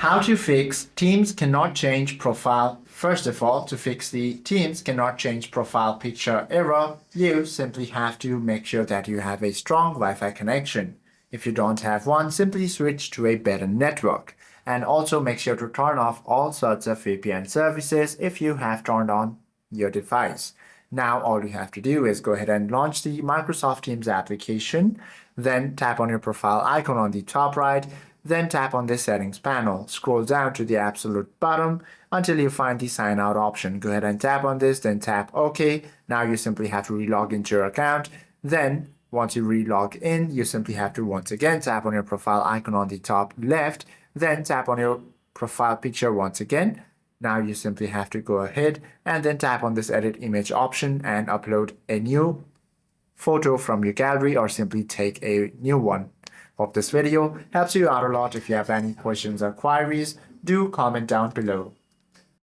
How to fix Teams cannot change profile. First of all, to fix the Teams cannot change profile picture error, you simply have to make sure that you have a strong Wi-Fi connection. If you don't have one, simply switch to a better network. And also make sure to turn off all sorts of VPN services if you have turned on your device. Now all you have to do is go ahead and launch the Microsoft Teams application, then tap on your profile icon on the top right, then tap on the settings panel. Scroll down to the absolute bottom until you find the sign out option. Go ahead and tap on this, then tap OK. Now you simply have to relog into your account. Then once you relog in, you simply have to once again tap on your profile icon on the top left, then tap on your profile picture once again. Now you simply have to go ahead and then tap on this edit image option and upload a new photo from your gallery or simply take a new one. Hope this video helps you out a lot. If you have any questions or queries, do comment down below.